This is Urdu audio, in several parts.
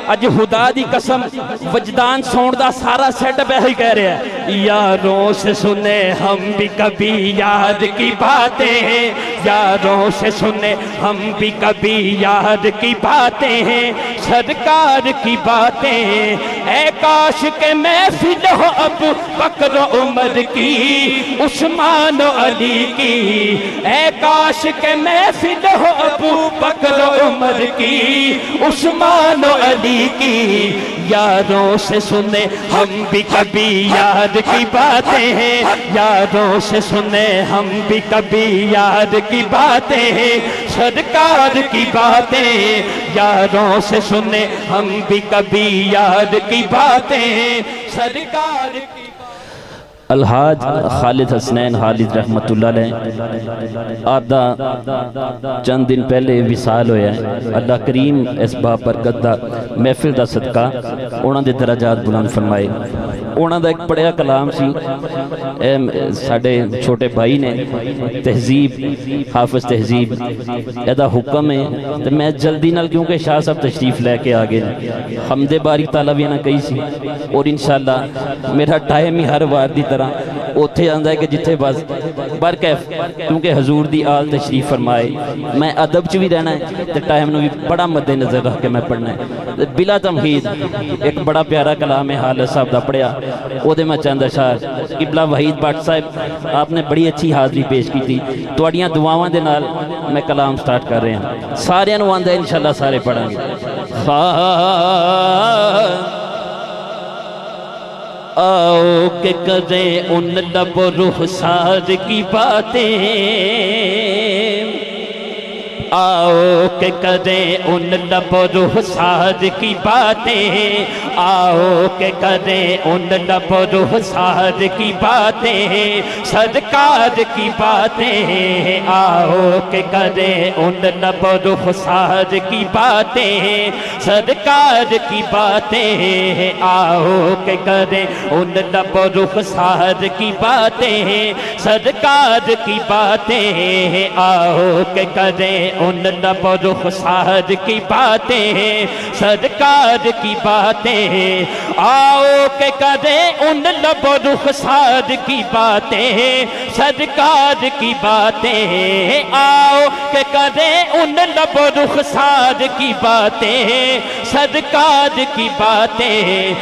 اج خدا دی قسم وجدان سون دا سارا سیٹ اپ یہی کہہ رہا ہے یاروں سے سنے ہم بھی کبھی یاد کی باتیں ہیں یاروں سے سنے ہم بھی کبھی یاد کی باتیں ہیں سرکار کی باتیں ہیں اے کاش کہ محفل ہو اب بکر و عمر کی عثمان و علی کی اے کاش کہ محفل ہو اب بکر و عمر کی عثمان و علی کی یاروں سے سنے ہم بھی کبھی یاد کی باتیں ہیں یاروں سے سنے ہم بھی کبھی یاد کی باتیں ہیں سرکار کی باتیں یاروں سے سنے ہم بھی کبھی یاد کی باتیں ہیں سرکار کی الحاج خالد حسنین خالد رحمت اللہ علیہ آپ دا چند دن پہلے وصال ہویا ہے اللہ کریم اس با برکت دا محفل دا صدقہ انہاں دے درجات بلند فرمائے انہاں دا ایک پڑھیا کلام سی ساڑھے چھوٹے بھائی نے تہذیب حافظ تہذیب ایدہ حکم ہے تو میں جلدی نال کیونکہ شاہ صاحب تشریف لے کے آگے حمد باری تعالیٰ بھی نہ کہی سی اور انشاءاللہ میرا ٹائم ہی ہر وار دی طرح اوتھے آندہ ہے کہ جتھے بس برکیف کیونکہ حضور دی آل تشریف فرمائے میں ادب چ بھی رہنا ہے تو ٹائم نو بھی بڑا مد نظر رکھ کے میں پڑھنا ہے بلا تمہید ایک بڑا پیارا کلام ہے حالت صاحب دا پڑھیا او دے میں چند اشعار قبلہ وحید بٹ صاحب آپ نے بڑی اچھی حاضری پیش کی تھی تواڈیاں دعاواں دے نال میں کلام سٹارٹ کر رہے ہیں سارے نو آندا ہے انشاءاللہ سارے پڑھیں گے آؤ کہ کریں ان لب و رخسار کی باتیں آؤ کہ کریں ان لب و رخسار کی باتیں آؤ کہ کریں ان لب و رخسار کی باتیں سرکار کی باتیں آؤ کہ کریں ان لب و رخسار کی باتیں سرکار کی باتیں آؤ کہ کریں ان لب و رخسار کی باتیں سرکار کی باتیں آؤ کہ کریں ان لب و رخسار کی باتیں سرکار کی باتیں آؤ کہ کریں ان لب و رخسار کی باتیں سرکار کی باتیں آؤ کہ کریں ان لب و رخسار کی باتیں سرکار کی باتیں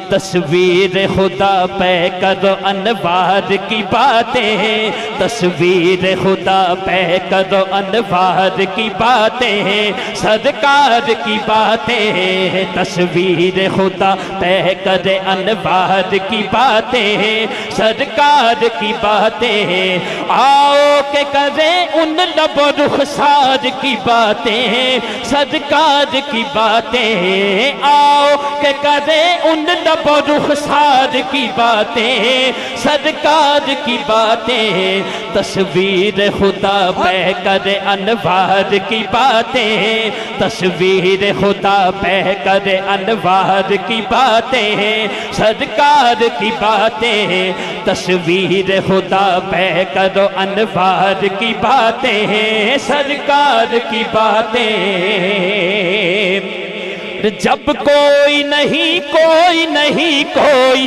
تصویر خدا پہ کرو انوار کی باتیں تصویر خدا پہ کرو انوار کی باتیں سرکار کی باتیں تصویر خدا پہ کرے انوار کی باتیں سرکار کی باتیں آؤ کہ کریں ان لب و رخسار کی باتیں سرکار کی باتیں آؤ کہ کریں ان لب و رخسار کی باتیں سرکار کی باتیں تصویر خدا پہ کرے انوار کی باتیں تصویر خدا پہ کرے انوار کی باتیں سرکار کی باتیں تصویر خدا پہ کرو انوار کی باتیں سرکار کی باتیں جب کوئی نہیں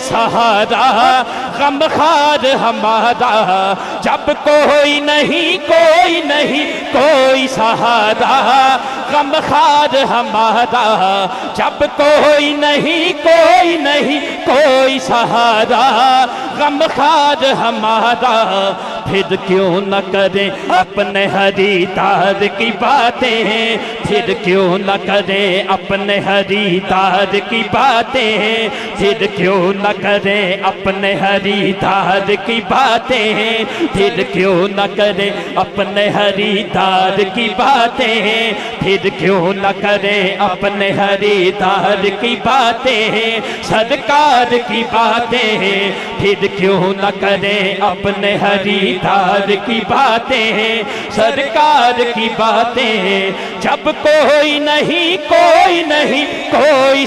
سہارا غمخوار ہمارا جب کوئی نہیں سہارا غمخوار ہمارا جب کوئی نہیں سہارا غمخوار ہمارا پھر کیوں نہ کریں اپنے خریدار کی باتیں پھر کیوں نہ کریں اپنے خریدار کی باتیں پھر کیوں نہ کریں اپنے خریدار کی باتیں پھر کیوں نہ کریں اپنے خریدار کی باتیں پھر کیوں نہ کریں اپنے خریدار کی باتیں سرکار کی باتیں پھر کیوں نہ کریں اپنے خریدار کی باتیں سرکار کی باتیں جب کوئی نہیں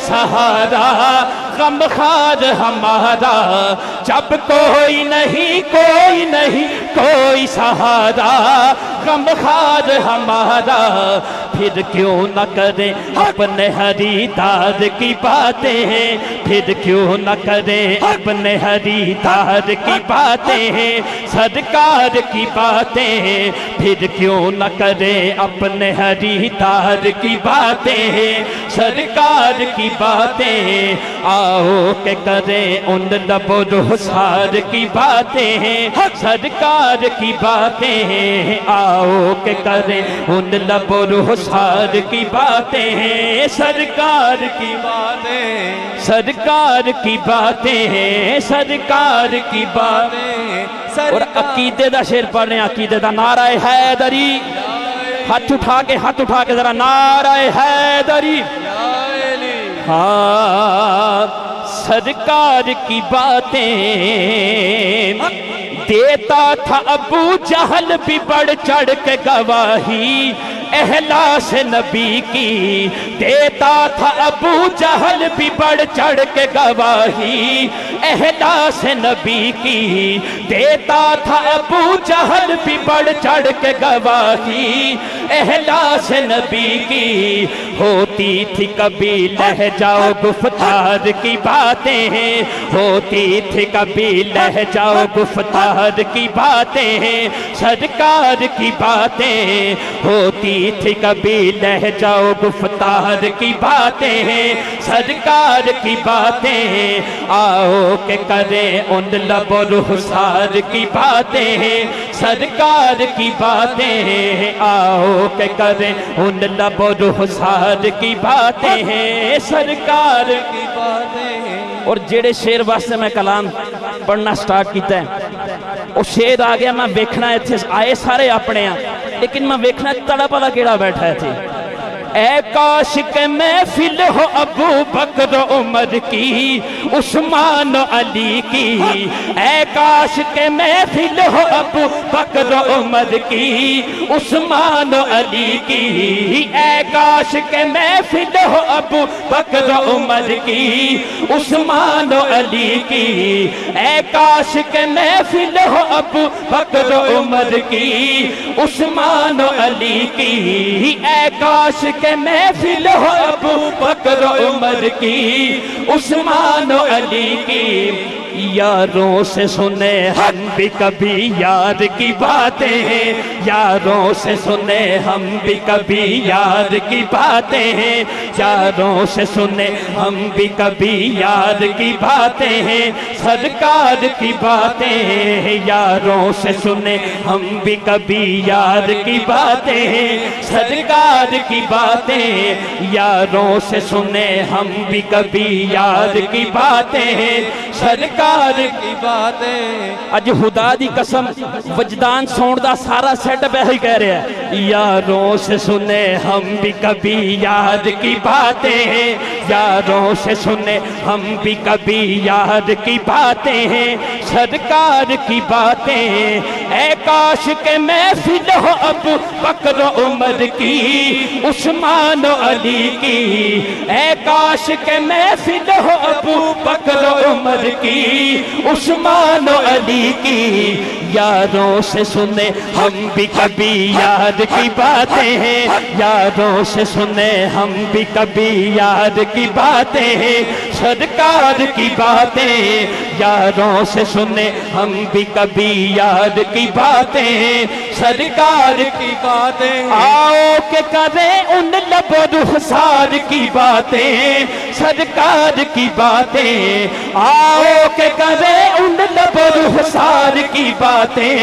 سہارا غمخوار ہمارا جب کوئی نہیں سہارا غم خار ہمارا، پھر کیوں نہ کریں اپنے خریدار کی باتیں، پھر کیوں نہ کریں اپنے خریدار کی باتیں، سرکار کی باتیں، پھر کیوں نہ کریں اپنے خریدار کی باتیں، سرکار کی باتیں، آؤ کہ کریں ان لب و رخسار کی باتیں، سرکار کی باتیں، آؤ کہ کریں ان لب و رخسار کی باتیں، سرکار کی باتیں، سرکار کی باتیں، سرکار کی باتیں۔ اور عقیدے دا شعر پڑھ رہے ہیں، عقیدے دا نعرہ حیدری، ہاتھ اٹھا کے ذرا نعرہ حیدری۔ ہاں سرکار کی باتیں دیتا تھا ابو جہل بھی بڑھ چڑھ کے گواہی، احلاس نبی کی دیتا تھا ابو جہل بھی بڑھ چڑھ کے گواہی، احلاس نبی کی دیتا تھا ابو جہل بھی بڑھ چڑھ کے گواہی، احلاس نبی کی ہوتی تھی کبھی لہجہ و گفتار کی باتیں، ہوتی تھی کبھی لہجہ و گفتار کی باتیں، سرکار کی باتیں، ہوتی تھی کبھی لہجہ و گفتار کی باتیں، سرکار کی باتیں، آؤ کہ کریں ان لب و رخسار کی باتیں، سرکار کی باتیں، آؤ کہ کریں ان لب و رخسار کی باتیں، سرکار کی باتیں۔ اور جیڑے شعر واسطے میں کلام پڑھنا سٹارٹ کیتا ہے، وہ شعر آ گیا، میں ویکھنا ہے تھے آئے سارے اپنے ہیں، لیکن میں ویکھنا ہے تڑا پلا کیڑا بیٹھا ہے تھے۔ اے کاش کہ محفل ہو ابو بکر عمر کی، عثمان و علی کی، اے کاش کہ محفل ہو ابو بکر عمر کی، عثمان و علی کی، اے کاش کہ محفل ہو ابو بکر عمر کی، عثمان و علی کی، اے کاش کہ محفل ہو ابو بکر عمر کی، عثمان و علی کی، اے کاش کہ محفل ہو ابو بکر عمر کی، عثمان و علی کی۔ یاروں سے سنے ہم بھی کبھی یار کی باتیں، یاروں سے سنے ہم بھی کبھی یار کی باتیں، یاروں سے سنے ہم بھی کبھی یار کی باتیں، سرکار کی باتیں، یاروں سے سنے ہم بھی کبھی یار کی باتیں، سرکار کی باتیں، یاروں سے سنے ہم بھی کبھی یار کی باتیں، سرکار کی باتیں۔ اج خدا دی قسم وجدان سون دا سارا سیٹ پہ ہی کہہ رہے ہیں، یاروں سے سنے ہم بھی کبھی یاد کی باتیں، یاروں سے سنے ہم بھی کبھی یاد کی باتیں، سرکار کی باتیں، اے کاش کہ محفل ہو ابو بکر عمر کی، عثمان و علی کی، اے کاش کہ محفل ہو ابو بکر عمر کی، عثمان و علی کی، یاروں سے سنے ہم بھی کبھی یاد کی باتیں، یاروں سے سنے ہم بھی کبھی یاد کی باتیں، سرکار کی باتیں، یاروں سے سنے ہم بھی کبھی یاد کی باتیں، سرکار کی باتیں۔ آؤ کہ کریں ان لب و رخسار کی باتیں، سرکار کی باتیں، آؤ کہ کریں ان لب و رخسار کی باتیں،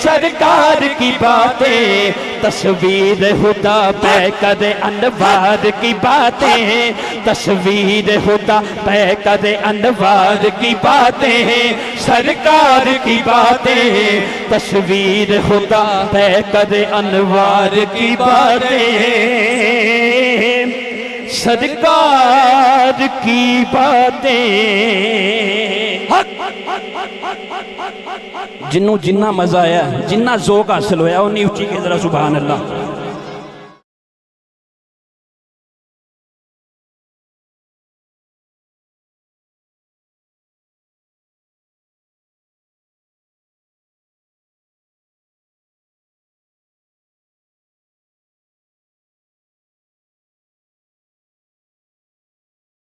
سرکار کی باتیں، تصویر خدا پہ کرے انوار کی باتیں، تصویر خدا پہ کرے انوار کی باتیں، سرکار کی باتیں، تصویر خدا پہ کرے انوار کی باتیں، سرکار کی باتیں۔ جنوں جنہ مزہ آیا، جنہ ذوق حاصل ہویا، انہی اچھی کے ذرا سبحان اللہ۔